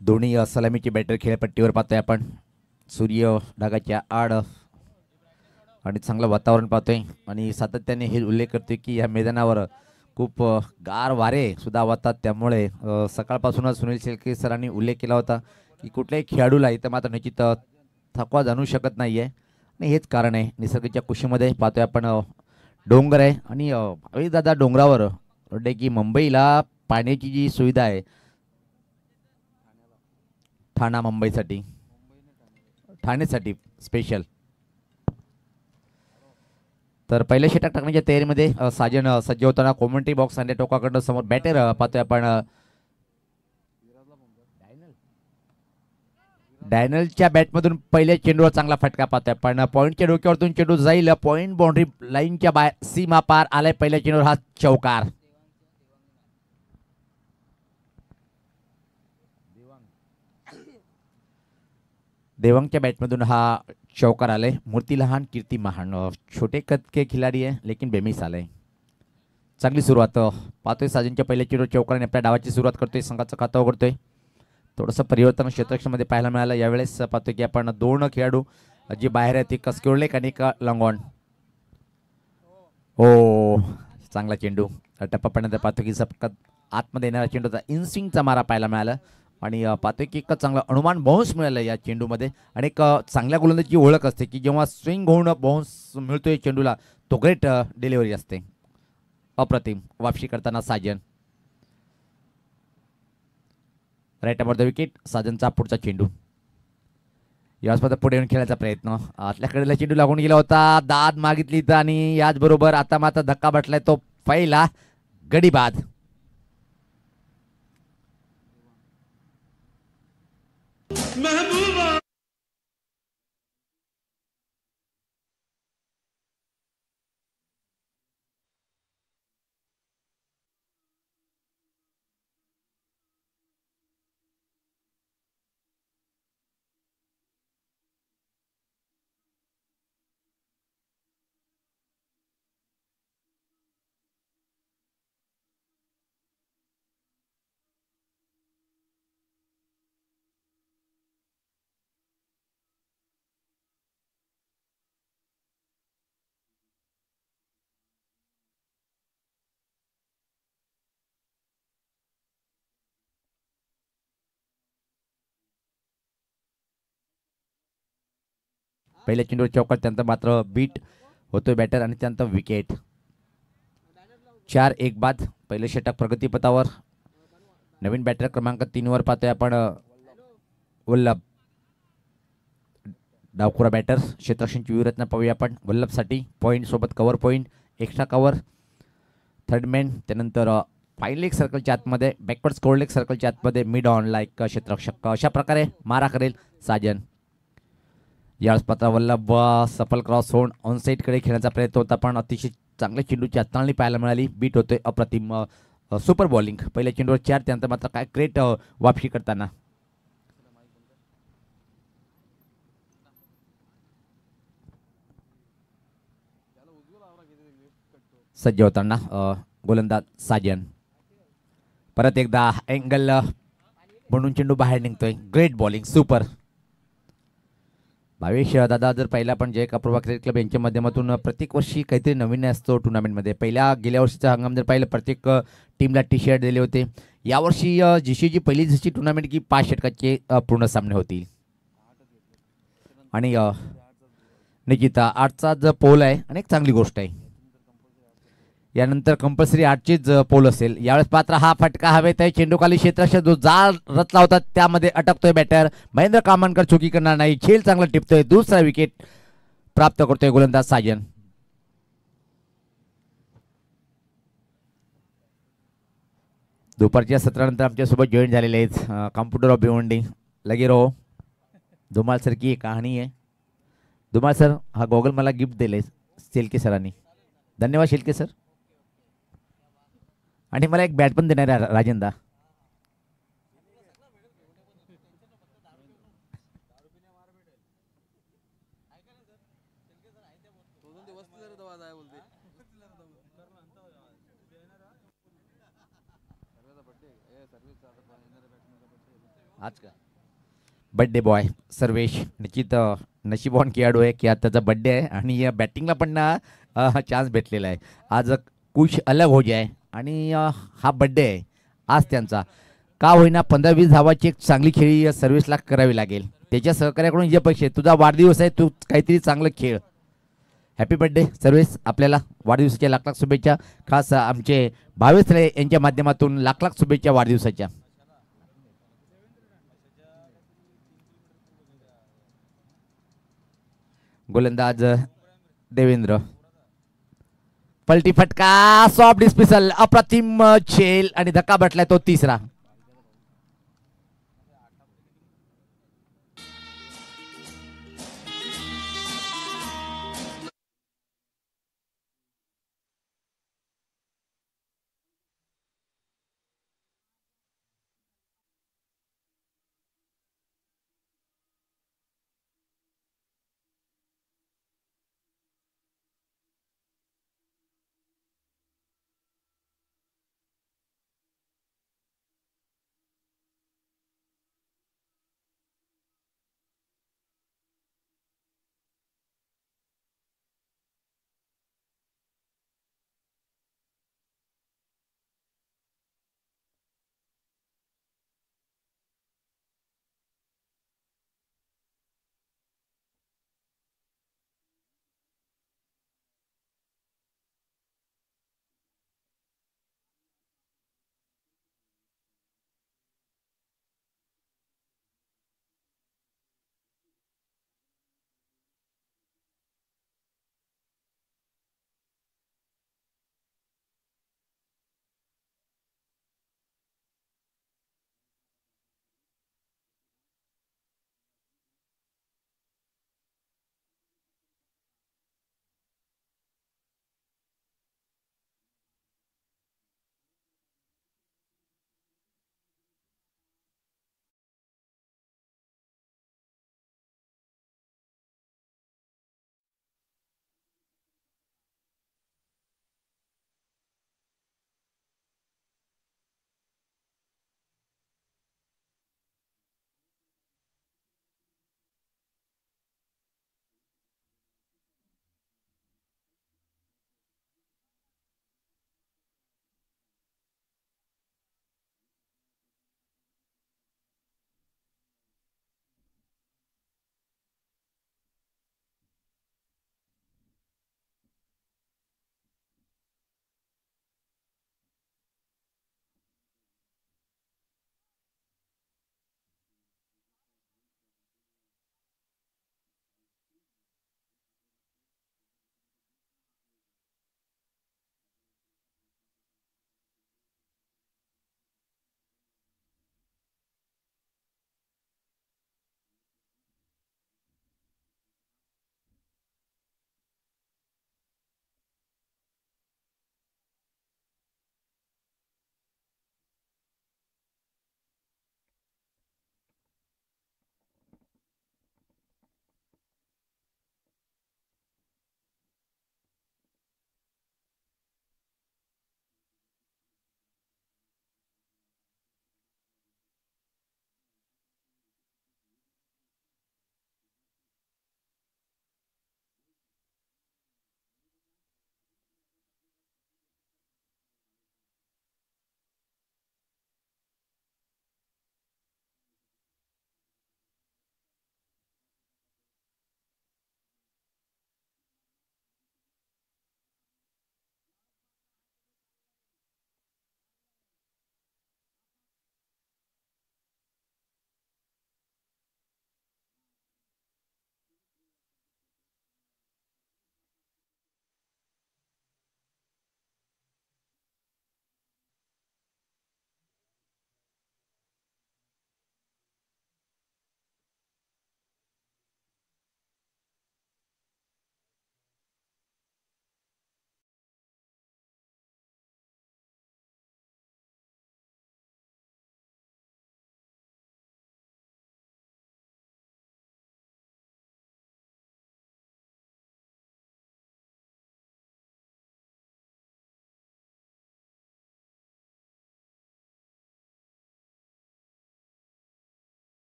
दोन्ही सलामीचे बॅटर खेळपट्टीवर पाहतोय आपण. सूर्य ढगाच्या आड आणि चांगलं वातावरण पाहतोय आणि सातत्याने हे उल्लेख करतोय की या मैदानावर खूप गार वारे सुद्धा वाहतात. त्यामुळे सकाळपासूनच सुनील शेळके सरांनी उल्लेख केला होता की कुठल्याही खेळाडूला इथं मात्र निश्चित थकवा जाणू शकत नाहीये आणि हेच कारण आहे. निसर्गाच्या कुशीमध्ये पाहतोय आपण डोंगर आहे आणि दादा डोंगरावर वाटते की मुंबईला पाण्याची जी सुविधा आहे ठाणा मुंबईसाठी ठाणेसाठी स्पेशल. तर पहिल्या षटक टाकण्याच्या तयारीमध्ये साजन सज्ज होताना कॉमेंट्री बॉक्स आणि टोकाकडनं समोर बॅटर पाहतोय आपण डॅनलच्या बॅटमधून पहिल्या चेंडूवर चांगला फटका पाहतोय पण पॉईंटच्या डोक्यावरतून चेंडू जाईल. पॉईंट बाउंड्री लाईनच्या सीमा पार आलाय. पहिल्या चेंडूवर हा चौकार. देवांगच्या बॅटमधून हा चौकार आलाय. मूर्ती लहान कीर्ती महान छोटे कद के खिलाडी आहे लेकिन बेमिसाल आहे. चांगली सुरुवात पाहतोय साजनच्या पहिल्या चेंडूवर चौकाराने आपल्या डावाची सुरुवात करतोय. संघाचा खाता उघडतोय. थोडंसं परिवर्तन क्षेत्रक्षमध्ये पाहायला मिळालं. यावेळेस पाहतोय की आपण दोन खेळाडू जे बाहेर आहेत ते कसकिवलेक आणि लंगॉन. हो चांगला चेंडू टप्पा पडण्यानंतर पाहतो की सपकात आतमध्ये येणारा चेंडूचा इन्स्विंगचा मारा पाहायला मिळाला आणि पाहतोय की एक चांगला अनुमान बाउन्स मिळाला या चेंडूमध्ये. आणि एक चांगल्या गोलंदाजीची ओळख असते की जेव्हा स्विंग होऊन बाउन्स मिळतोय चेंडूला तो ग्रेट डिलिव्हरी असते. अप्रतिम वापशी करताना Sajan right about the wicket. साजनचा पुढचा चेंडू याच पुढे येऊन खेळायचा प्रयत्न. आतल्याकडे चेंडू लागून गेला होता. दाद मागितली तर आणि याचबरोबर आता मात्र धक्का बसलाय तो पहिला गडी बाद. पहिल्या चेंडूवर चौकार त्यानंतर मात्र बीट होतोय बॅटर आणि त्यानंतर विकेट. 4-1 बाद. पहिले षटक प्रगतीपथावर. नवीन बॅटर क्रमांक 3 वर पाहतोय आपण वल्लभ. डावखुरा बॅटर क्षेत्ररक्षणची व्यूहरचना पाहूया आपण. वल्लभसाठी पॉईंट सोबत cover point extra cover third man त्यानंतर फाईन लेग सर्कलच्या आतमध्ये बॅकवर्ड स्कोर लेग सर्कलच्या आतमध्ये मिड ऑनला एक क्षेत्ररक्षक. अशा प्रकारे मारा करेल साजन. यावेळेस पात्र वल्लभ सफल क्रॉस होऊन ऑनसाईडकडे खेळण्याचा प्रयत्न होता पण अतिशय चांगल्या चेंडूची हाताळणी पाहायला मिळाली. बीट होतोय अप्रतिम सुपर बॉलिंग. पहिल्या चेंडूवर 4 त्यानंतर मात्र काय ग्रेट वापशी करताना. सज्ज होताना गोलंदाज साजन. परत एकदा अँगल म्हणून चेंडू बाहेर निघतोय. Great bowling super. भावेश दादा जर पहिला पण जय कापूरबा क्रिकेट क्लब यांच्या माध्यमातून प्रत्येक वर्षी काहीतरी नवीन असतो टुर्नामेंटमध्ये. गेल्या वर्षीचा हंगाम जर पाहिलं प्रत्येक टीमला टी शर्ट दिले होते. यावर्षी जीसीची पहिली जशी टुर्नामेंट की 5 षटकाचे पूर्ण सामने होतील आणि निकिता 8चा जो पोल आहे आणि एक चांगली गोष्ट आहे. यानंतर कंपल्सरी 8चीच पोल असेल. यावेळेस पात्र हा फटका हवेत आहे. चेंडू खाली क्षेत्ररक्षक जो जाळ रचला होता त्यामध्ये अटकतोय बॅटर महेंद्र कामानकर. चुकी करणार नाही. खेळ चांगला टिपतोय. दुसरा विकेट प्राप्त करतोय गोलंदाज साजन. दुपारच्या सत्रानंतर आमच्यासोबत जॉईन झालेले आहेत कॉम्प्युटर ऑफ भिवंडी लगे रहो. धुमाळ सर की कहाणी आहे. धुमाळ सर हा गॉगल मला गिफ्ट दिले शेलके सरांनी. धन्यवाद शेलके सर. आणि मला एक बॅट पण देणार आहे राजेंदा. आज का बड्डे बॉय सर्वेश निश्चित नशीबवान खेळाडू आहे की आज त्याचा बड्डे आहे आणि या बॅटिंगला पण ना चान्स भेटलेला आहे. आज कुछ अलग हो जाय आणि हा बड्डे आहे आज त्यांचा. का होईना 15-20 धावाची एक चांगली खेळी सर्व्हिसला करावी लागेल. त्याच्या सहकार्याकडून ही अपेक्षा आहे. तुझा वाढदिवस आहे, तू काहीतरी चांगलं खेळ. Happy birthday service. आपल्याला वाढदिवसाच्या लाख लाख शुभेच्छा. खास आमचे भावेश रे यांच्या माध्यमातून लाख लाख शुभेच्छा वाढदिवसाच्या. गोलंदाज देवेंद्र. पलटी फटका, सॉफ्ट डिस्मिसल, अप्रतिम झेल आणि धक्का बसलाय तो तिसरा.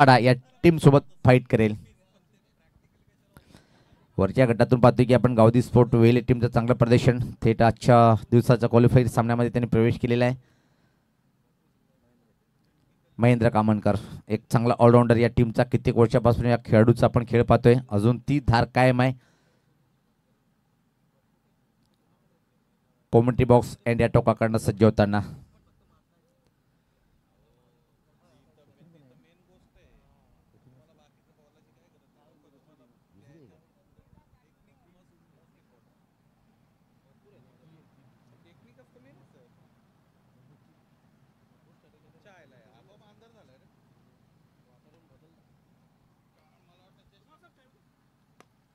आडा या टीम सोबत फाईट करेल. वरच्या गटातून पाहतोय की आपण गावदी स्पोर्ट वेल टीमचं चांगलं प्रदर्शन थेट आजच्या दिवसाच्या क्वालिफायर सामन्यामध्ये त्यांनी प्रवेश केलेला आहे. महेंद्र कामनकर एक चांगला ऑलराऊंडर या टीमचा. कित्येक वर्षापासून या खेळाडूचा आपण खेळ पाहतोय. अजून ती धार कायम आहे. कॉमेंट्री बॉक्स एंड या टोकाकडनं सज्ज होताना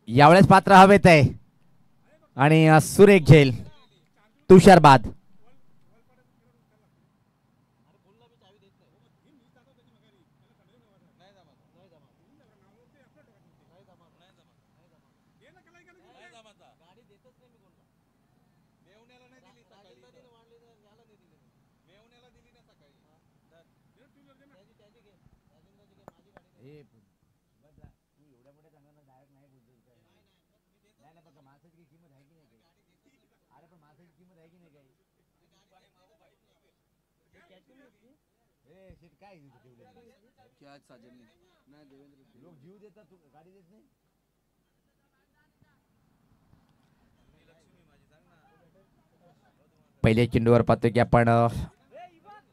यावेळेस पात्र हवेत आहे आणि सुरेख झेल तुषार बाद. पहिल्या चेंडूवर पाहतोय की आपण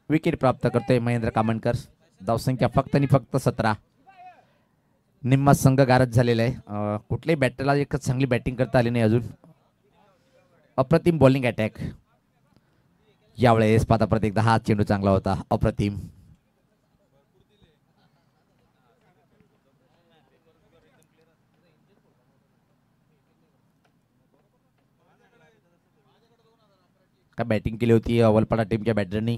विकेट प्राप्त करतोय महेंद्र कामनकर. धावसंख्या फक्त आणि फक्त 17. निम्मा संघ गारद झालेला आहे. कुठल्याही बॅटरला एक चांगली बॅटिंग करता आली नाही अजून. अप्रतिम बॉलिंग अटॅक. यावेळेस पाहता परत एकदा हा चेंडू चांगला होता. अप्रतिम. काय बॅटिंग केली होती वलपाडा टीमच्या बॅटरनी.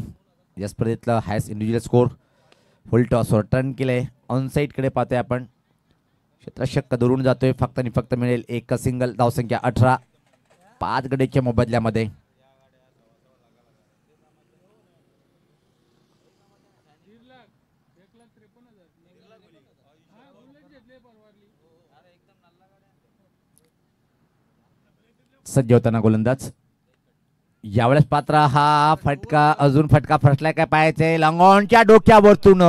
या स्पर्धेतला हायस्ट इंडिव्हिज्युअल स्कोर. फुल टॉसवर टर्न केलंय. ऑन साईडकडे पाहतोय आपण. क्षेत्रशक्क दुरून जातोय. फक्त आणि फक्त मिळेल एक सिंगल. धावसंख्या 18. 5 गडेच्या मोबदल्यामध्ये. सज्ज होताना गोलंदाज. यावेळेस पात्र हा फटका अजून फटका फसलाय काय पाहायचंय. लॉंगॉनच्या डोक्यावरतून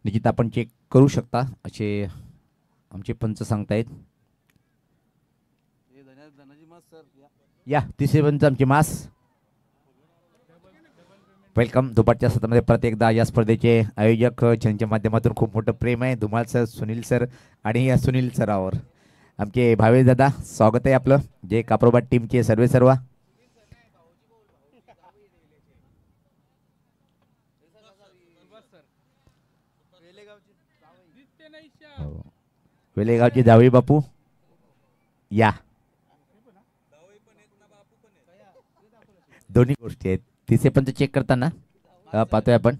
निश्चित आपण चेक करू शकता असे आमचे पंच सांगतायत. या तिसरे पंच आमचे मास. वेलकम. दुपारच्या सत्रामध्ये परत एकदा या स्पर्धेचे आयोजक ज्यांच्या माध्यमातून खूप मोठं प्रेम आहे. धुमाल सर, सुनील सर आणि या सुनील सरावर आमचे भावेश दादा स्वागत आहे आपलं. जे काप्रोबाट टीमचे सर्व वेलेगावचे जावई बापू या. दोन्ही गोष्टी आहेत. तिसरे पंच चेक करताना पाहतोय आपण.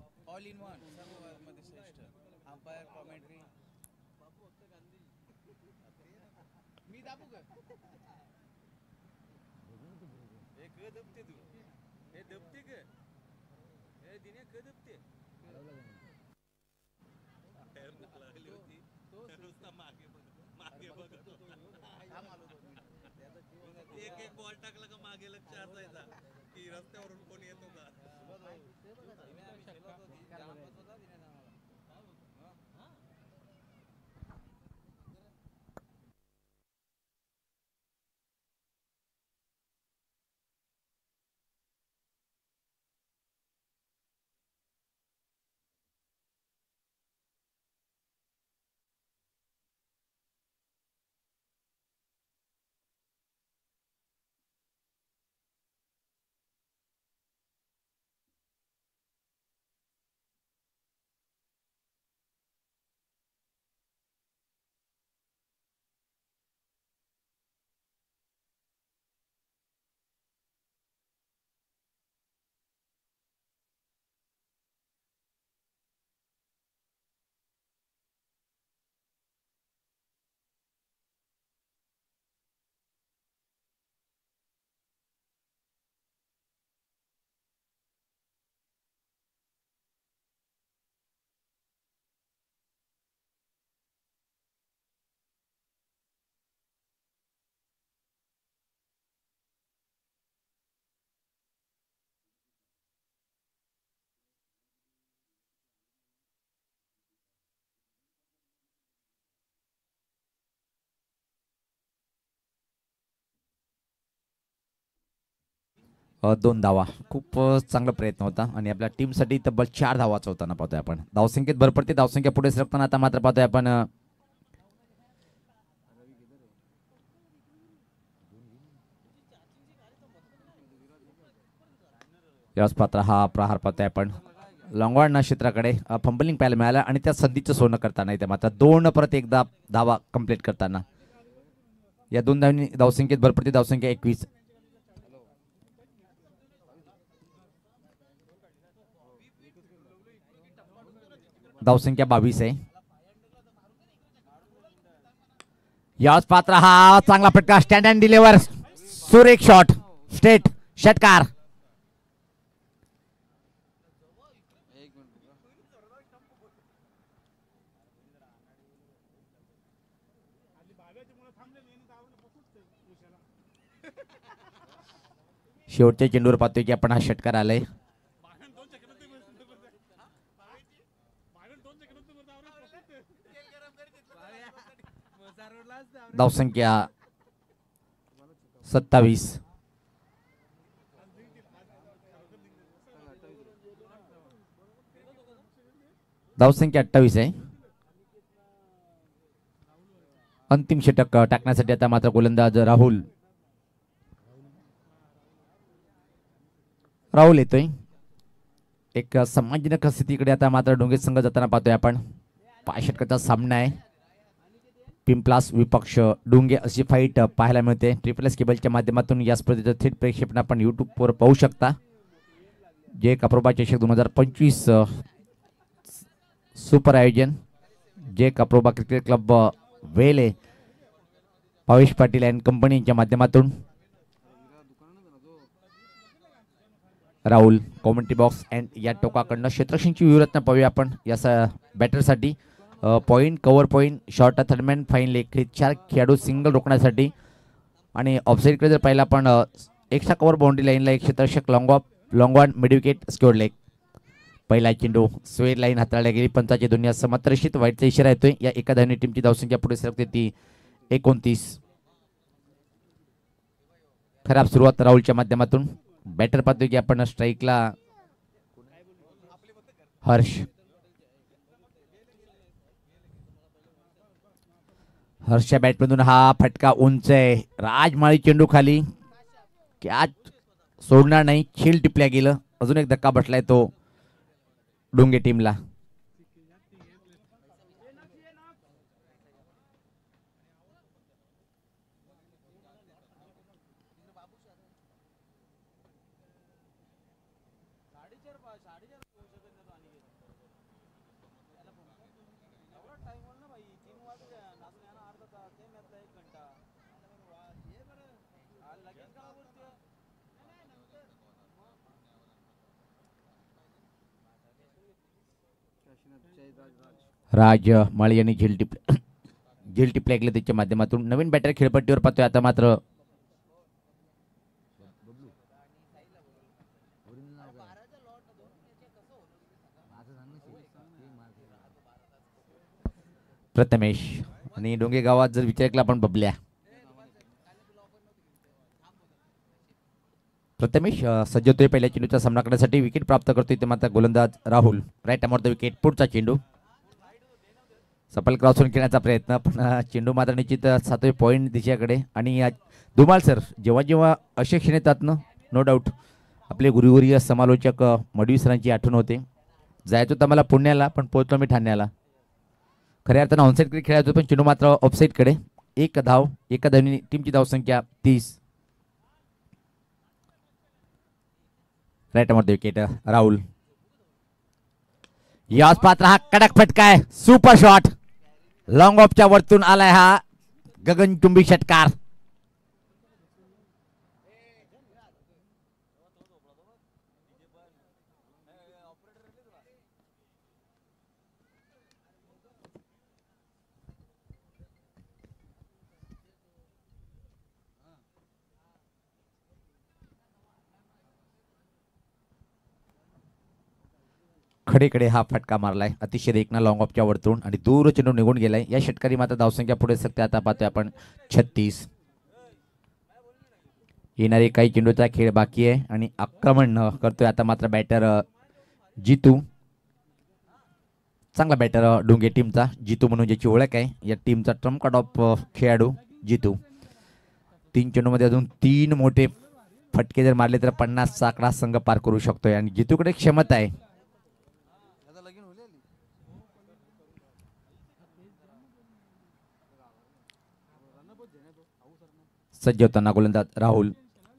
2 धावा. खूप चांगला प्रयत्न होता आणि आपल्या टीमसाठी तब्बल 4 धावाचा होताना पाहतोय आपण. धावसंख्येत भर पडते, धावसंख्या पुढे सरकताना आता मात्र पाहतोय आपण याच पात्र हा प्रहार पाहतोय आपण लॉंगवाडना क्षेत्राकडे फंबलिंग पाहायला मिळाला आणि त्या संधीचं सोनं करताना इथे मात्र 2 परत एकदा धावा कंप्लीट करताना या 2 धावांनी धावसंख्येत भर पडते, धावसंख्या 21. धावसंख्या 22 आहे. याच पात्र हा चांगला फटका, स्टँड अँड डिलिव्हर, सुरेख शॉट, स्ट्रेट षटकार. शेवटच्या चेंडूवर पाहतोय की आपण हा षटकार आलाय. धावसंख्या 27. धावसंख्या 28 आहे. अंतिम षटक टाकण्यासाठी आता मात्र गोलंदाज राहुल येतोय. एक सम्मानजनक स्थितीकडे आता मात्र डोंगे संघ जाताना पाहतोय आपण. 5 षटकाचा सामना आहे. पिंपलास विपक्ष डोंगे अशी फाईट पाहायला मिळते. ट्रिपल एस केबलच्या माध्यमातून या स्पर्धेचं थेट प्रेक्षेपण आपण यूट्यूबवर पाहू शकता. जे कप्रोबा चषक 2025 सुपर आयोजन जे कप्रोबा क्रिकेट क्लब वेले भावेश पाटील अँड कंपनी यांच्या माध्यमातून राहुल कॉमेंट्री बॉक्स अँड या टोकाकडनं क्षेत्ररक्षणाची व्यूहरचना पाहूया आपण. या बॅटरसाठी point, cover point, short, third man, fine leg हे 4 खेळाडू सिंगल रोखण्यासाठी आणि ऑफसाईडकडे जर पाहिलं आपण एक्स्ट्रा कव्हर बाउंड्री लाईनला एक क्षेत्ररक्षक long on mid wicket square leg. पहिला चेंडू स्वेर लाईन हाताळल्या गेली. पंचाचे दोन्ही समत्रशीत वाईटचा इशारा येतोय. या एका धावने टीमची धावसंख्या पुढे सरकते ती 29. खराब सुरुवात राहुलच्या माध्यमातून. बॅटर पाहतोय की आपण स्ट्राईकला हर्षच्या बॅटमधून हा फटका उंच आहे. राजमाळी चेंडू खाली, कॅच सोडणार नाही, खिल टिपल्या गेलं. अजून एक धक्का बसलाय तो डोंगे टीमला. राज माळी यांनी झेल टिपल्या गेले त्याच्या माध्यमातून. नवीन बॅटर खेळपट्टीवर पाहतोय आता मात्र प्रथमेश आणि डोंगे गावात जर विचार केला आपण बबल्या. प्रथमेश सज्ज होतोय पहिल्या चेंडूचा सामना करण्यासाठी. विकेट प्राप्त करतोय ते मात्र गोलंदाज राहुल. राईट अमोर द विकेट. पुढचा चेंडू सफल क्रॉसवरून खेळण्याचा प्रयत्न, पण चेंडू मात्र निश्चित 7वे पॉईंट दिशेकडे. आणि धुमाळ सर जेव्हा जेव्हा असे क्षण येतात ना, नो डाऊट आपले गुरुवर्य समालोचक मडवी सरांची आठवण होते. जायचो तर मला पुण्याला, पण पोहोचलो मी ठाण्याला. खऱ्या अर्थानं ऑनसाईड कडे खेळायचो, पण चेंडू मात्र ऑफसाईड कडे. एक धाव, एका धावनी टीमची धावसंख्या 30. राईट मध्ये विकेट राहुल. याच पात्र हा कडक फटका आहे. सुपर शॉट, लॉंग ऑफच्या वरतून आलाय हा गगनचुंबी षटकार. खडेकडे हा फटका मारलाय अतिशय देखना लॉंग ऑफच्या वरतून आणि दूर चेंडू निघून गेलाय. या षटकारी मात्र धावसंख्या पुढे सरकते आता पाहतोय आपण 36. येणारे काही चेंडूचा खेळ बाकी आहे आणि आक्रमण करतोय आता मात्र बॅटर जितू. चांगला बॅटर डोंगे टीमचा जितू म्हणून ज्याची ओळख आहे. या टीमचा ट्रम्प कार्ड ऑफ खेळाडू जितू. 3 चेंडूमध्ये अजून 3 मोठे फटके जर मारले तर 50चा आकडा संघ पार करू शकतोय आणि जितूकडे क्षमता आहे. सज्ज होताना गोलंदाज राहुल.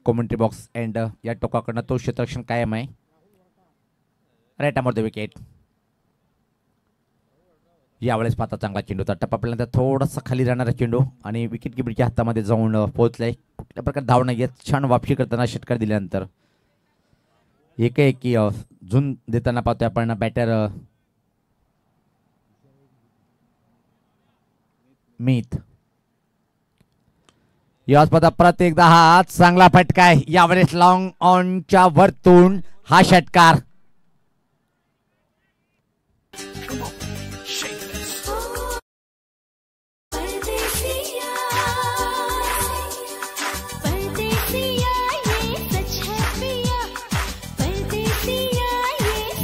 कॉमेंट्री बॉक्स एंड या टोकाकडनं तो क्षेत्ररक्षण कायम आहे. Right arm over the wicket. यावेळेस पाहता चांगला चेंडूचा टप्पा आपल्यानंतर थोडासा खाली राहणारा चेंडू आणि विकेट किपरच्या हातामध्ये जाऊन पोहोचलाय. कुठल्या प्रकारे धाव नाही येत. छान वापशी करताना षटकार दिल्यानंतर एकी झून देताना पाहतोय आपण बॅटर मीत. या स्पर्धा परत एकदा हा चांगला फटका आहे. यावेळेस लॉंग ऑनच्या वरतून हा षटकार.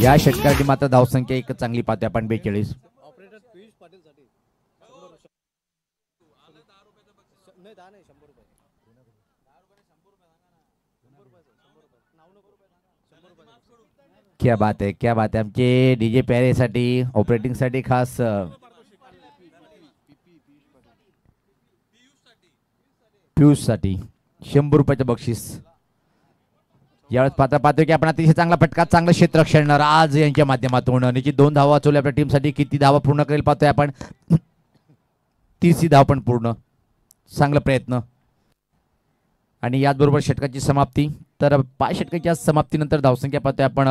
या षटकाराची मात्र धावसंख्या एक चांगली पाहतोय आपण 42. क्या बात है, क्या बात है. आमचे डीजे प्यारेसाठी ऑपरेटिंग साठी खास पियुष साठी 100 रुपयाचं बक्षीस. यावेळेस पाहतोय की आपण अतिशय चांगला फटका चांगलं क्षेत्ररक्षण राज यांच्या माध्यमातून निश्चित 2 धावा वाचवल्या आपल्या टीमसाठी. किती धावा पूर्ण करेल पाहतोय आपण. 30 धाव पण पूर्ण. चांगला प्रयत्न आणि याचबरोबर षटकाची समाप्ती. तर 5 षटकाच्या समाप्तीनंतर धावसंख्या पाहतोय आपण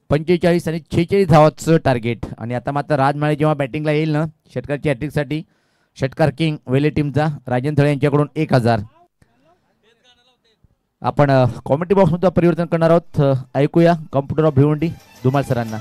45 आणि 46 धावाचं टार्गेट. आणि आता मात्र राजमाळे जेव्हा बॅटिंगला येईल ना षटकारची हॅट्रिकसाठी षटकार किंग वेले टीमचा राजन थळे यांच्याकडून 1000. आपण कॉमेंट्री बॉक्समध्ये परिवर्तन करणार आहोत. ऐकूया कॉम्प्युटर ऑफ भिवंडी धुमाळ सरांना.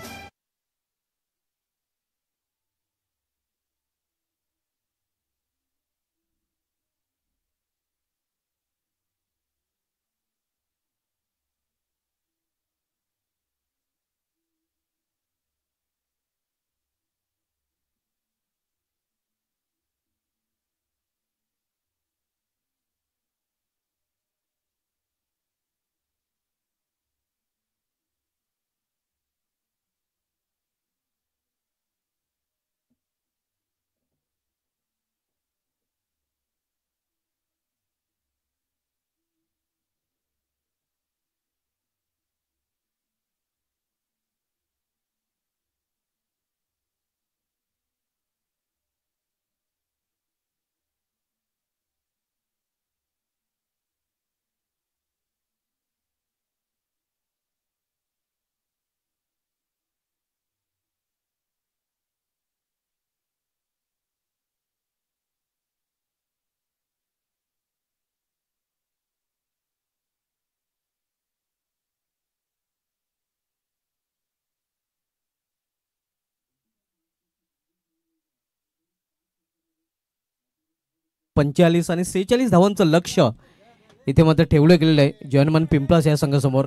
पंचेचाळीस आणि 46 धावांचं लक्ष्य इथे मात्र ठेवलं गेलेलं आहे जयनमान पिंपळास या संघासमोर.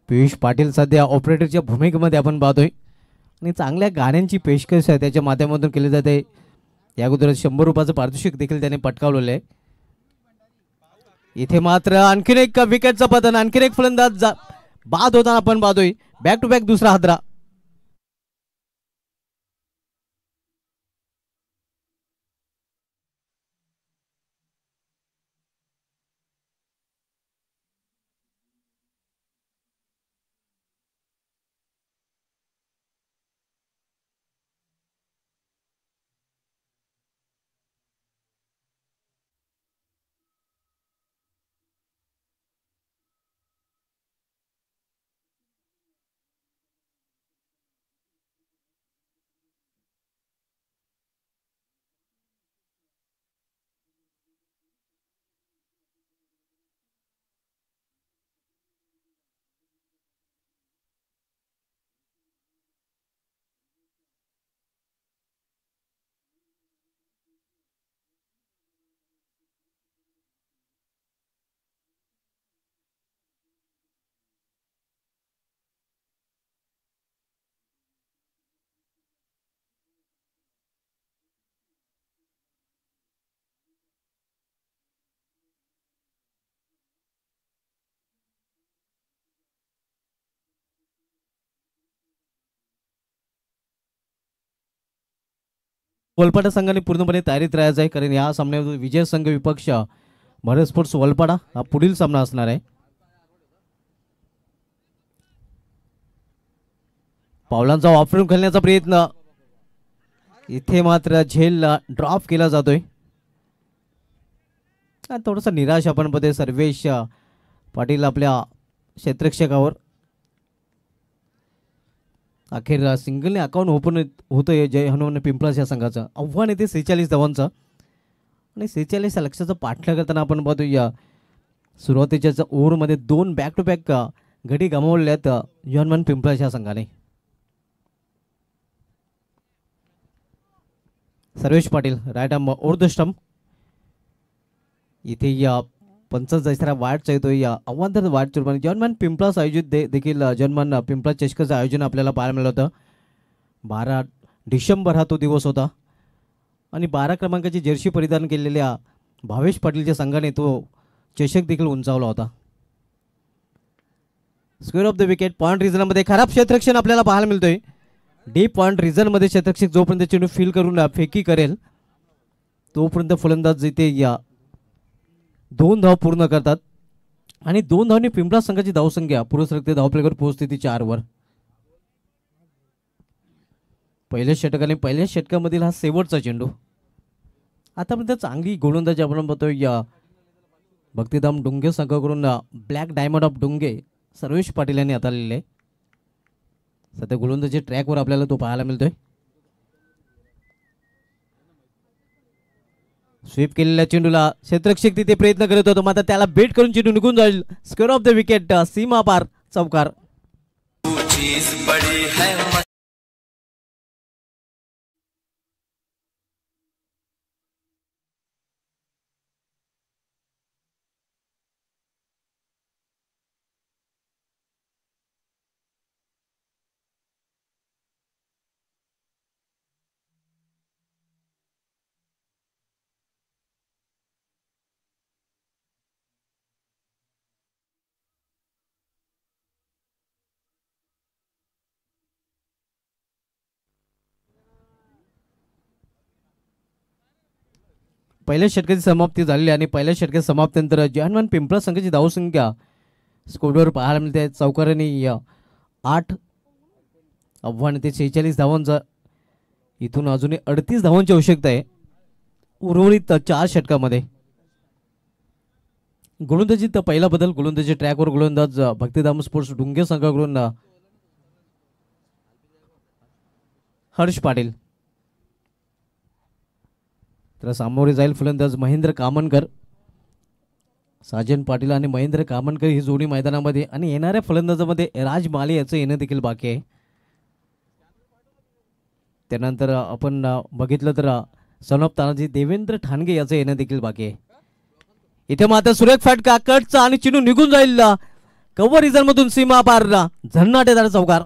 पियुष पाटील सध्या ऑपरेटरच्या भूमिकेमध्ये आपण पाहतोय आणि चांगल्या गाण्यांची पेशकश आहे त्याच्या माध्यमातून केली जाते. या अगोदर 100 रुपयाचं पारितोषिक देखील त्याने पटकावलेलं आहे. इथे मात्र आणखीन एक विकेटचं पतन, आणखीन एक फलंदाज बाद होताना आपण पाहतोय. बॅक टू बॅक दुसरा हादरा. वलपाडा संघाने पूर्णपणे तयारीत राहायचं आहे, कारण या सामन्यामध्ये विजय संघ विपक्ष भारत स्पोर्ट्स वलपाडा हा पुढील सामना असणार आहे. पावलांचा वापरून खेळण्याचा प्रयत्न, इथे मात्र झेल ड्रॉप केला जातोय. थोडासा निराश आपण मध्ये सर्वेश पाटील आपल्या क्षेत्ररक्षकावर. अखेर सिंगलने अकाउंट ओपन होतंय जय हनुमान पिंपळास या संघाचं. आव्हान येते 46 धावांचं आणि 46 लक्षाचं पाठलाग करताना आपण पाहतो या सुरुवातीच्या ओव्हरमध्ये 2 बॅक टू बॅक गडी गमावले आहेत जय हनुमान पिंपळास या संघाने. Sarvesh Patil right arm over the stump. इथे या पंचाचा इशारा वाटचा येतो. या आव्हानदार वाटच्या रूपाने जन्मान पिंपळास आयोजित देखील जन्मान पिंपळास चषकाचं आयोजन आपल्याला पाहायला मिळालं होतं. 12 डिसेंबर हा तो दिवस होता आणि 12 क्रमांकाची जर्सी परिधान केलेल्या भावेश पाटीलच्या संघाने तो चषक देखील उंचावला होता. Square off the wicket point रिझनमध्ये खराब क्षेत्ररक्षण आपल्याला पाहायला मिळतोय. डीप पॉईंट रिझनमध्ये क्षेत्ररक्षक जोपर्यंत चेंडू फील करून फेकी करेल तोपर्यंत फलंदाज इथे या 2 धाव पूर्ण करतात आणि 2 धावने पिंपळास संघाची धावसंख्या पुरुषरक्ते धावफलकावर पोहोचते ती 4 वर. पहिल्या षटकाने पहिल्या षटकामधील हा शेवटचा चेंडू. आतापर्यंत चांगली गोलंदाजी आपण बघतोय या भक्तिधाम डुंगे संघाकडून. Black diamond of Dunge Sarvesh Patil यांनी हाताळलेले आहे. सध्या गोलंदाजी ट्रॅकवर आपल्याला तो पाहायला मिळतोय. स्वीप केलेल्या चेंडूला क्षेत्ररक्षक तिथे प्रयत्न करत होतो, मात्र त्याला बेट करून चेंडू निघून जाईल. स्क्वेअर ऑफ द विकेट सीमा पार चौकार. पहिल्या षटकाची समाप्ती झालेली आणि पहिल्या षटकाच्या समाप्तीनंतर जहानमान पिंपळा संघाची धावसंख्या स्कोरवर पाहायला मिळते. चौकारांनी 8 आव्हान ते 46 धावांचा. इथून अजूनही 38 धावांची आवश्यकता आहे उर्वरित 4 षटकामध्ये. गोलंदाजीत पहिला बदल, गोलंदाजी ट्रॅकवर गोलंदाज भक्तिधाम स्पोर्ट्स डुंगे संघाकडून हर्ष पाटील. तर सामोरे जाईल फलंदाज महेंद्र कामनकर. साजन पाटील आणि महेंद्र कामनकर ही जोडी मैदानामध्ये आणि येणाऱ्या फलंदाजामध्ये राज माले याचं येणं देखील बाकी आहे. त्यानंतर आपण बघितलं तर सन ऑफ तानाजी देवेंद्र ठाणगे याचं येणं देखील बाकी आहे. इथे मात्र सुरेख फटका कटचा आणि चिनू निघून जाईल कव्हर रिझन मधून सीमा पार झन्नाटेदार चौकार.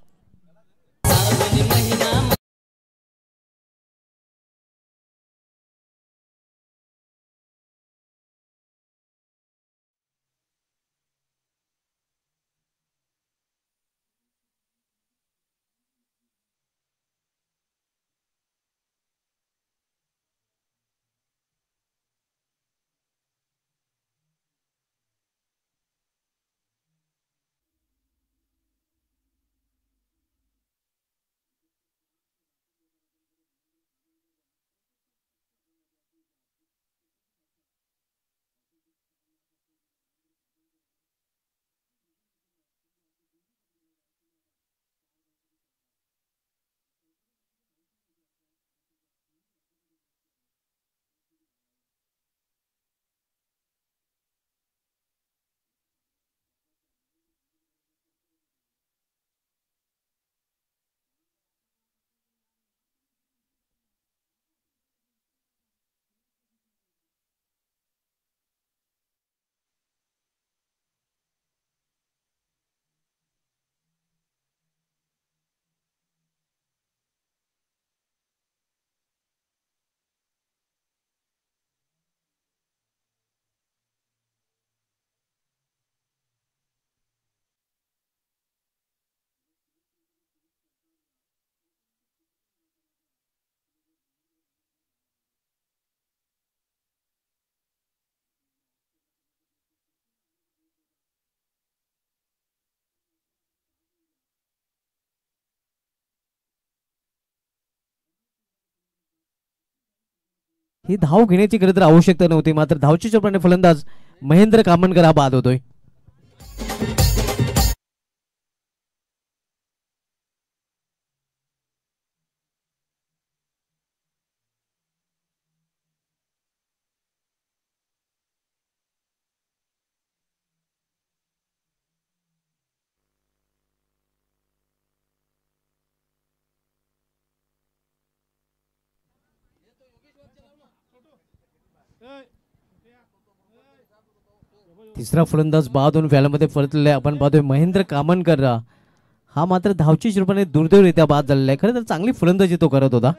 ही धाव घेण्याची खरं तर आवश्यकता नव्हती, मात्र धावची चोपडाने फलंदाज महेंद्र कामनकर हा बाद होतोय. तिसरा फलंदाज बाद होऊन फॅलमध्ये परतलेला आपण पाहतोय महेंद्र कामनकर हा मात्र धावची रूपाने दुर्दैवरित्या बाद झालेला आहे. खरं तर चांगली फलंदाजी तो करत होता.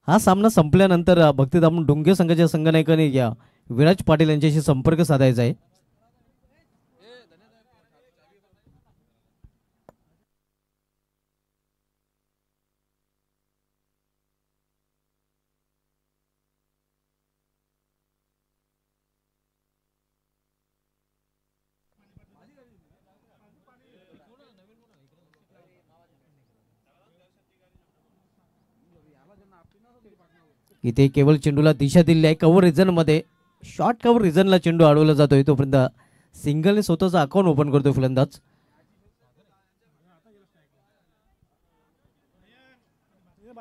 हा सामना संपल्यानंतर भक्तिधाम डोंगे संघाच्या संघनायकाने विराज पाटील यांच्याशी संपर्क साधायचा आहे. इथे केवळ चेंडूला दिशा दिली आहे. कव्हर रिझन मध्ये शॉर्ट कव्हर रिझनला चेंडू अडवला जातोय, तोपर्यंत सिंगलने स्वतःचा अकाउंट ओपन करतोय फलंदाज.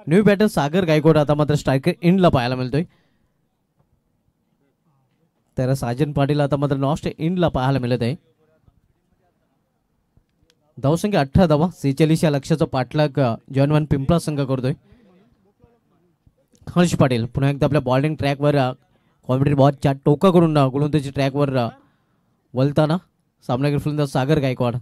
न्यू बॅटर सागर गायकवाड आता मात्र स्ट्रायकर इंडला पाहायला मिळतोय. तर साजन पाटील आता मात्र नॉस्ट इंडला पाहायला मिळत आहे. धावसंख्या 18 धावा, 46 या लक्ष्याचा पाठलाग जॉनवन पिंपळा संघ करतोय. हर्ष पाटील पुन्हा एकदा आपल्या बॉलिंग ट्रॅकवर कॉम्पिटेटिव्ह बॉलच्या टोका करून गोलंदाजी ट्रॅकवर वलताना सामनावीर फलंदाज सागर गायकवाड.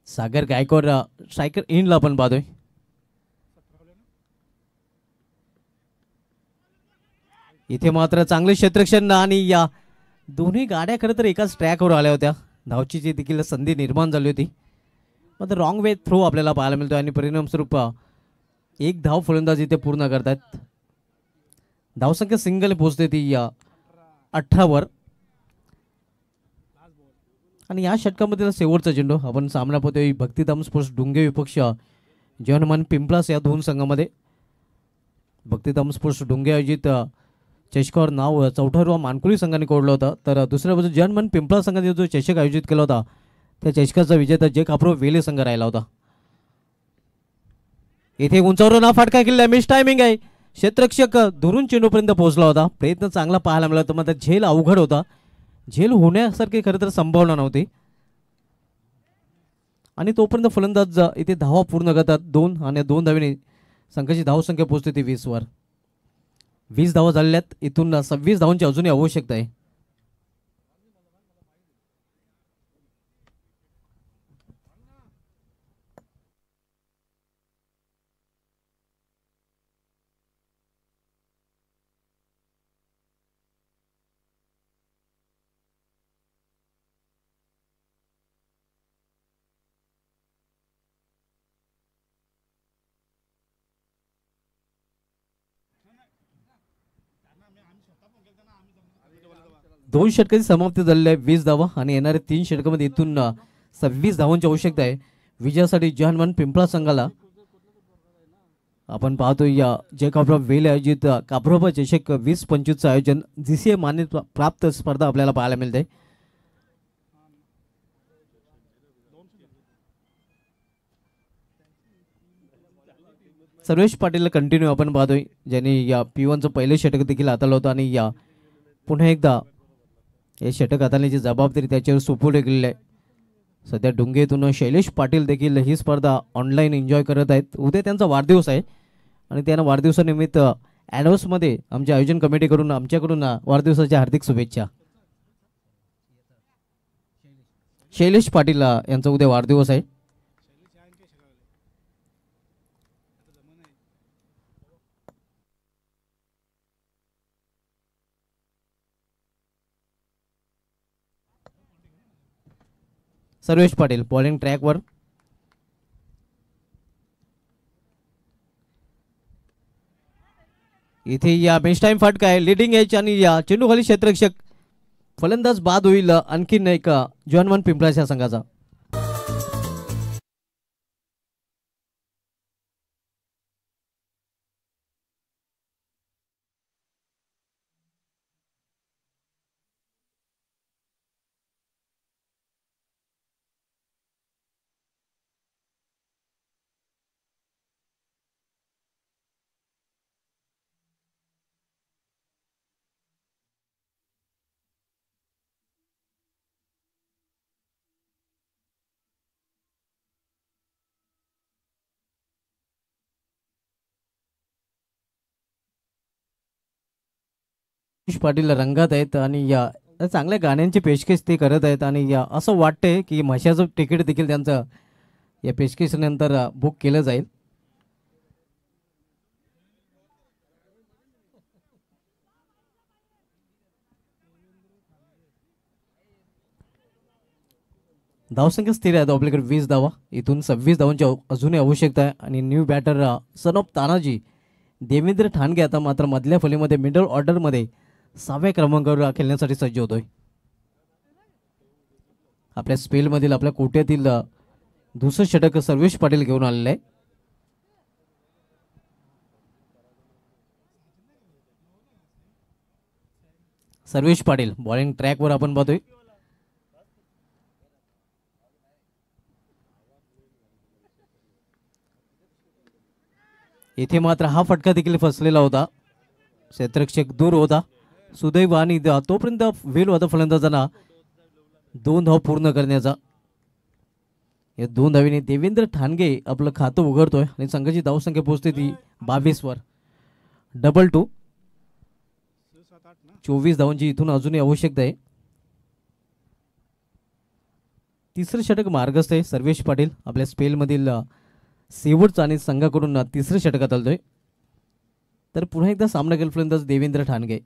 सागर गायकवाड स्ट्रायकर इंडला आपण पाहतोय. इथे मात्र चांगले क्षेत्ररक्षण आणि या दोन्ही गाड्या खरं तर एकाच ट्रॅकवर आल्या होत्या. धावची देखील संधी निर्माण झाली होती, मात्र रॉंग वे थ्रो आपल्याला पाहायला मिळतो आणि परिणामस्वरूप एक धाव फलंदाज इथे पूर्ण करतात. धावसंख्या सिंगल पोहोचते ती 18 वर. आणि या षटकामध्ये शेवटचा चेंडू आपण सामना पाहतोय भक्तिधाम स्पोर्ट्स डुंगे विपक्ष जॉनमन पिंपळास या दोन संघामध्ये. भक्तिधाम स्पोर्ट्स डुंगे आयोजित चषकावर नाव चौठारवा मानकुली संघाने कोडलं होतं, तर दुसऱ्या बाजू जॉनमन पिंपळा संघाने जो चषक आयोजित केला होता त्या चषकाचा विजेता जे काप्रो वेले संघ राहिला होता. इथे उंचावर ना फाटका केलेला मिस टायमिंग आहे. क्षेत्ररक्षक दुरून चेंडूपर्यंत पोहोचला होता. प्रयत्न चांगला पाहायला मिळाला, मात्र झेल अवघड होता. झेल होण्यासारखी खरं तर संभावना नव्हती. आणि तोपर्यंत फलंदाज इथे धावा पूर्ण करतात 2 आणि 2 धावेने संघाची धावसंख्या पोहोचते ती 20 वर. 20 धावा झालेल्यात. इथून 26 धावांची अजूनही आवश्यकता आहे. दोन षटकाची समाप्ती झालेली आहे. 20 धावा आणि येणाऱ्या 3 षटकामध्ये इथून 26 धावांची आवश्यकता आहे विजयासाठी. जहानमान पिंपळा संघाला आपण पाहतो या जय कापराब वेल आयोजित कापराब चषक 20-25 आयोजन जीसीए मान्यता प्राप्त स्पर्धा आपल्याला पाहायला मिळते. सर्वेश पाटील कंटिन्यू आपण पाहतोय ज्यांनी या P1चं पहिलं षटक देखील हाताळलं होतं आणि या पुन्हा एकदा हे षटक हाताळण्याची जबाबदारी त्याच्यावर सोपवली गेलेली आहे. सध्या डुंगेतून शैलेश पाटील देखील ही स्पर्धा ऑनलाईन एन्जॉय करत आहेत. उद्या त्यांचा वाढदिवस आहे आणि त्यांना वाढदिवसानिमित्त ॲडव्हान्समध्ये आमच्या आयोजन कमिटीकडून आमच्याकडून वाढदिवसाच्या हार्दिक शुभेच्छा. शैलेश पाटील यांचा उद्या वाढदिवस आहे. सर्वेश पाटील बॉलिंग ट्रॅकवर. इथे या बेस्ट टाइम फटका आहे लिडिंग एच आणि या चेंडूखाली क्षेत्ररक्षक फलंदाज बाद होईल आणखीन एक जॉनवन पिंपळाच्या संघाचा. पाटील रंगात आहेत आणि या चांगल्या गाण्यांची पेशकश ते करत आहेत आणि या असं वाटतंय की म्हशाचं तिकीट देखील त्यांचं या पेशकशीनंतर बुक केलं जाईल. धावसंख्या स्थिर आहे आपल्याकडे 20 धावा. इथून 26 धावांची अजूनही आवश्यकता आहे आणि new batter son of Tanaji Devendra Thange आता मात्र मधल्या फलीमध्ये मिडल ऑर्डरमध्ये 6व्या क्रमांकावर खेळण्यासाठी सज्ज होतोय. आपल्या स्पेलमधील आपल्या कोट्यातील दुसरं षटक सर्वेश पाटील घेऊन आलेलं आहे. सर्वेश पाटील बॉलिंग ट्रॅकवर आपण पाहतोय. इथे मात्र हा फटका देखील फसलेला होता. क्षेत्ररक्षक दूर होता. सुदैव आणि तोपर्यंत वेल होता फलंदाजांना 2 धाव पूर्ण करण्याचा. या 2 धावीने देवेंद्र ठाणगे आपलं खातं उघडतोय आणि संघाची धावसंख्या पोहोचते ती 22 वर. 2-2 24 धावांची इथून अजूनही आवश्यकता आहे. तिसरं षटक मार्गस्थ आहे. सर्वेश पाटील आपल्या स्पेलमधील शेवटचा आणि संघाकडून तिसरं षटकात आलतोय. तर पुन्हा एकदा सामना केला फलंदाज देवेंद्र ठाणगे.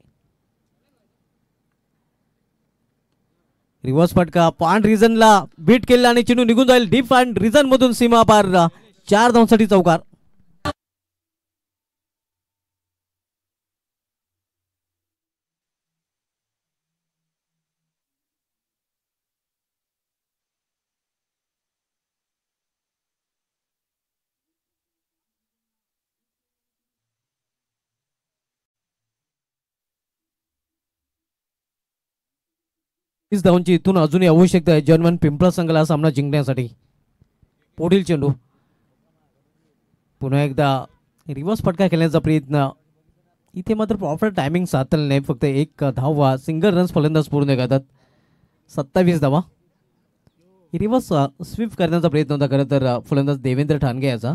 रिव्हर्स फटका पॉइंट रिझनला बीट केला आणि चेंडू निघून जाईल डीप अँड रिझन मधून सीमा पार 4 धावांसाठी चौकार. धावांची इथून अजूनही आवश्यकता आहे जर्मन पिंपळा संघाला सामना जिंकण्यासाठी. पुढील चेंडू पुन्हा एकदा रिव्हर्स फटका खेळण्याचा प्रयत्न. इथे मात्र प्रॉपर टायमिंग साधलेलं नाही. फक्त एक धाव सिंगल रन्स फलंदाज पूर्ण करतात. 27 धावा. रिवर्स स्वीप करण्याचा प्रयत्न होता खरं तर फलंदाज देवेंद्र ठाणगे याचा.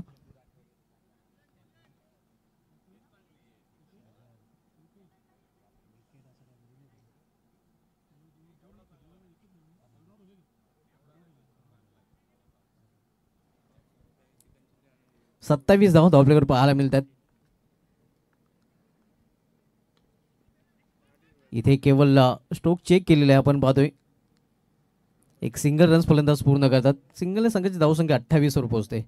सत्तावीस धावा धावपल्याकडे पाहायला मिळतात. इथे केवळ स्ट्रोक चेक केलेला आहे आपण पाहतोय. एक सिंगल रन्स फलंदाज पूर्ण करतात. सिंगलने संघाची धावसंख्या 28 वर पोहोचते.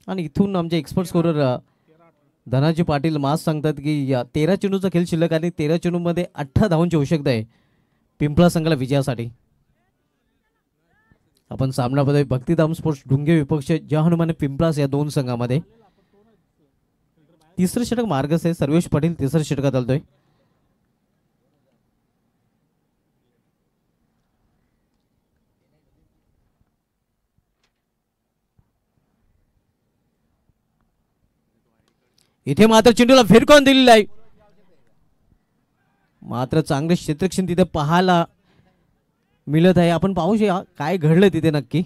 आणि इथून आमचे एक्सपर्ट स्कोरर धनाजी पाटील मास सांगतात की 13 चेंडूचा खेळ शिल्लक आणि 13 चेंडूमध्ये 18 धावांची आवश्यकता आहे पिंपळा संघाला विजयासाठी. आपण सामना बघतोय भक्तिधाम स्पोर्ट्स ढुंगे विपक्ष जहानुम आणि पिंपळास या दोन संघामध्ये. तिसरं षटक मार्गस आहे. सर्वेश पाटील तिसऱ्या षटकात आलतोय. इथे मात्र चेंडूला फिरकावून दिलेला आहे. मात्र चांगले क्षेत्ररक्षण तिथे पाहायला मिळत आहे. आपण पाहूया काय घडलं तिथे नक्की.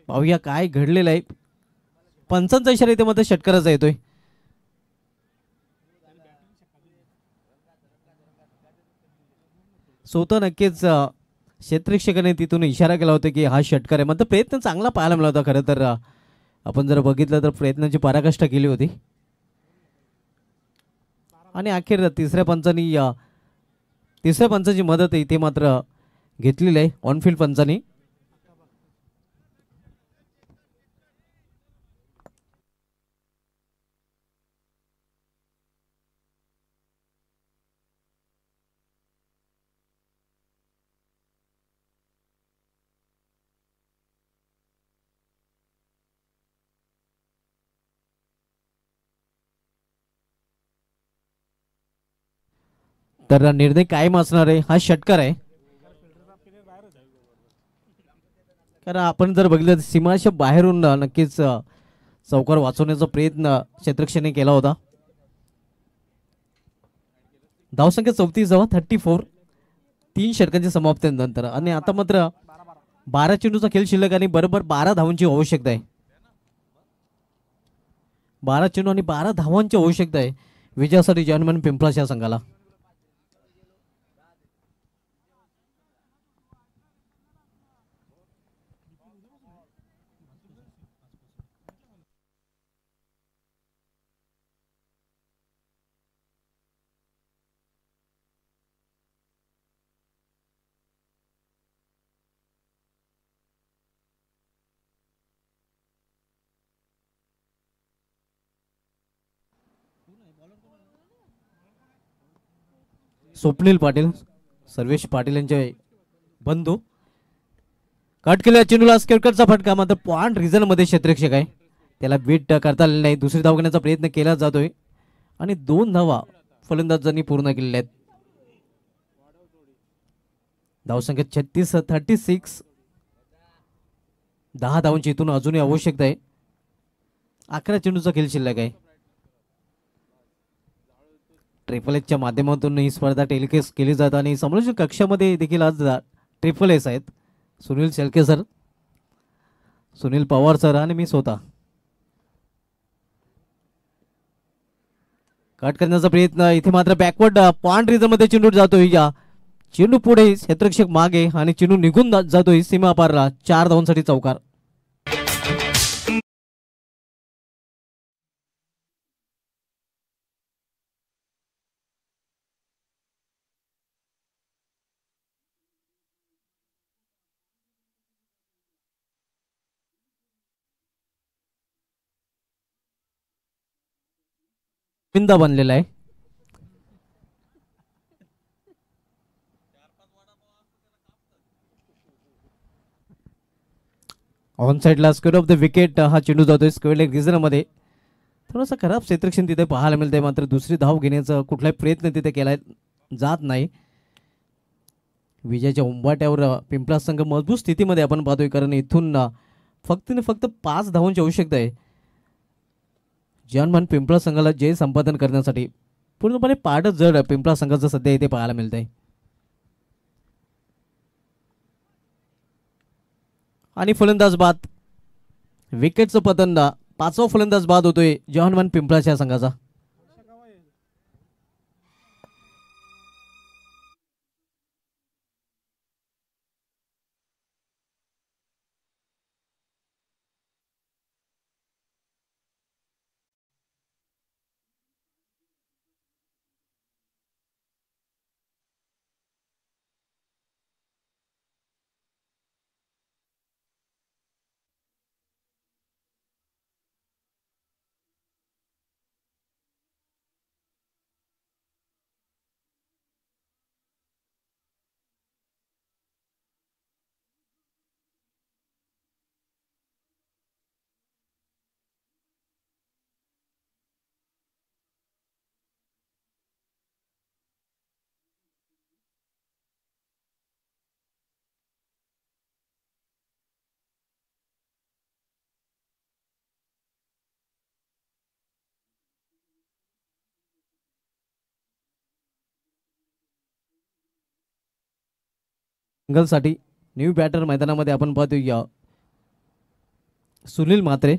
पाहूया काय घडलेलं आहे. पंचांचा इशारा इथे मात्र षटकाराचा येतोय. स्वतः नक्कीच क्षेत्ररक्षकाने तिथून इशारा केला होता की हा षटकार आहे. मात्र प्रयत्न चांगला पाहायला मिळाला होता. खरं तर आपण जर बघितलं तर प्रयत्नाची पराकाष्ठा केली होती. आणि अखेर तिसऱ्या पंचाची मदत इथे मात्र घेतलेली आहे ऑनफिल्ड पंचांनी. तर निर्णय कायम असणार आहे. हा षटकार आहे. कारण आपण जर बघितलं सीमाच्या बाहेरून नक्कीच चौकार वाचवण्याचा प्रयत्न क्षेत्ररक्षकाने केला होता. धावसंख्या 34 धावा 34. 3 षटकांच्या समाप्तीनंतर आणि आता मात्र 12 चेंडूचा खेळ शिल्लक आणि बरोबर 12 धावांची आवश्यकता आहे. 12 चेंडू आणि 12 धावांची आवश्यकता आहे विजयासाठी जहानुम पिंपळास या संघाला. स्वप्नील पाटील सर्वेश पाटील यांचे बंधू कट केलेल्या चेंडूला स्केटचा फटका. मात्र पॉइंट रिझन मध्ये क्षेत्ररक्षक आहे त्याला बीट करता आलेला नाही. दुसरी धाव घेण्याचा प्रयत्न केला जातोय आणि 2 धावा फलंदाजांनी पूर्ण केलेल्या आहेत. धावसंख्या 36. 10 धावांची इथून अजूनही आवश्यकता आहे. 11 चेंडूचा खेळ शिल्लक आहे. ट्रिपल एचच्या माध्यमातून ही स्पर्धा टेलिकास्ट केली जात आणि समालोचक कक्षामध्ये देखील आज ट्रिपल एस आहेत. सुनील शेळके सर, सुनील पवार सर आणि मी स्वतः. कट करण्याचा प्रयत्न इथे मात्र बॅकवर्ड पॉइंट रिझन मध्ये चेंडू जातोय. या चेंडू पुढे क्षेत्ररक्षक मागे आणि चेंडू निघून जातोय सीमा पारला. 4 धावांसाठी चौकार. बिंदा बनलेला आहे. ऑन साइडला स्क्वेअर ऑफ द विकेट हा चेंडू जातोय स्क्वेअर लेग रिझन मध्ये. थोडासा खराब क्षेत्ररक्षण तिथे पाहायला मिळतंय. मात्र दुसरी धाव घेण्याचा कुठलाही प्रयत्न तिथे केला जात नाही. विजयाच्या उंबाट्यावर पिंपळा संघ मजबूत स्थितीमध्ये आपण पाहतोय. कारण इथून फक्त 5 धावांची आवश्यकता आहे जहानुम पिंपळा संघाला जय संपादन करण्यासाठी. पूर्णपणे पाठ जड पिंपळा संघाचं सध्या इथे पाहायला मिळत आहे. आणि फलंदाज बाद. विकेटचं पतन 5वा फलंदाज बाद होतोय जवाहरमान पिंपळाच्या संघाचा. सिंगलसाठी न्यू बॅटर मैदानामध्ये आपण पाहतोय सुनील म्हात्रे.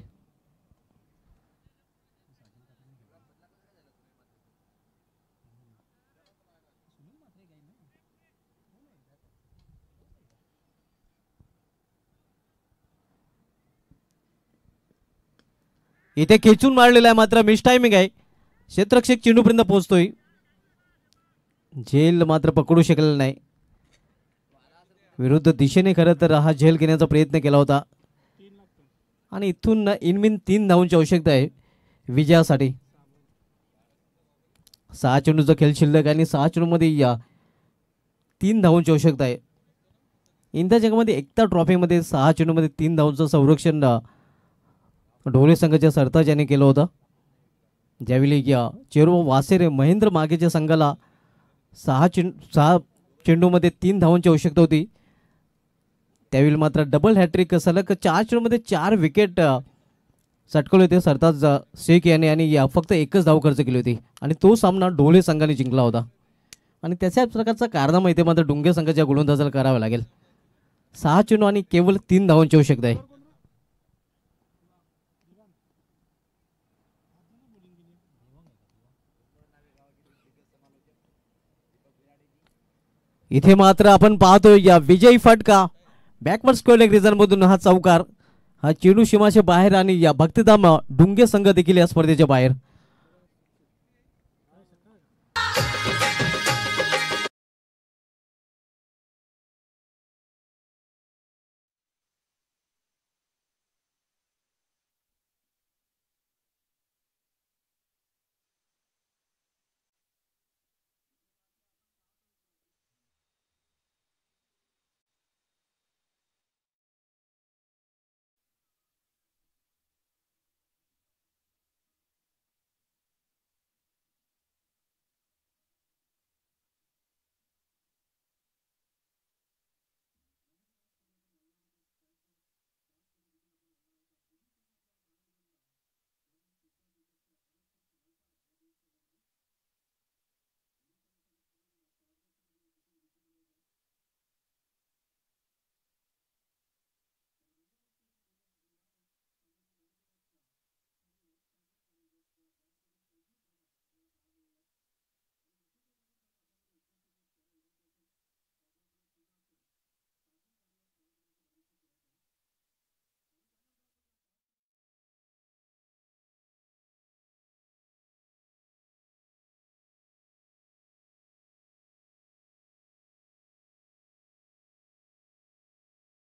इथे खेचून मारलेला आहे मात्र मिस टायमिंग आहे. क्षेत्ररक्षक चेंडूपर्यंत पोहोचतोय. झेल मात्र पकडू शकलेला नाही. विरुद्ध दिशेने खरं तर हा झेल घेण्याचा प्रयत्न केला होता आणि इथून इनमिन 3 धावांची आवश्यकता आहे विजयासाठी. 6 चेंडूचा खेळ शिल्लक आणि 6 चेंडूमध्ये 3 धावांची आवश्यकता आहे. इंडिया जगामध्ये एकता ट्रॉफीमध्ये 6 चेंडूमध्ये 3 धावांचं संरक्षण ढोले संघाच्या सरताज याने केलं होतं. ज्यावेळी चेरो वासेरे महेंद्र मागेच्या संघाला 6 चेंडूमध्ये 3 धावांची आवश्यकता होती. त्यावेळी मात्र डबल हॅट्रिक सलग 4 चेंडूमध्ये 4 विकेट चटकवले होते सरताज शेख याने आणि फक्त एकच धाव खर्च केली होती आणि तो सामना ढोले संघाने जिंकला होता. आणि त्याच्याच प्रकारचा कारनामा इथे मात्र डुंगे संघाच्या गोलंदाजाला करावा लागेल. 6 चेंडू आणि केवळ 3 धावांची आवश्यकता आहे. इथे मात्र आपण पाहतोय विजयी फटका बॅकवर्ड स्क्वेअर लेग रिझन मधून हा चौकार. हा चेंडू सीमाच्या बाहेर आणि भक्तिधाम डुंगे संघ देखील या स्पर्धेच्या बाहेर.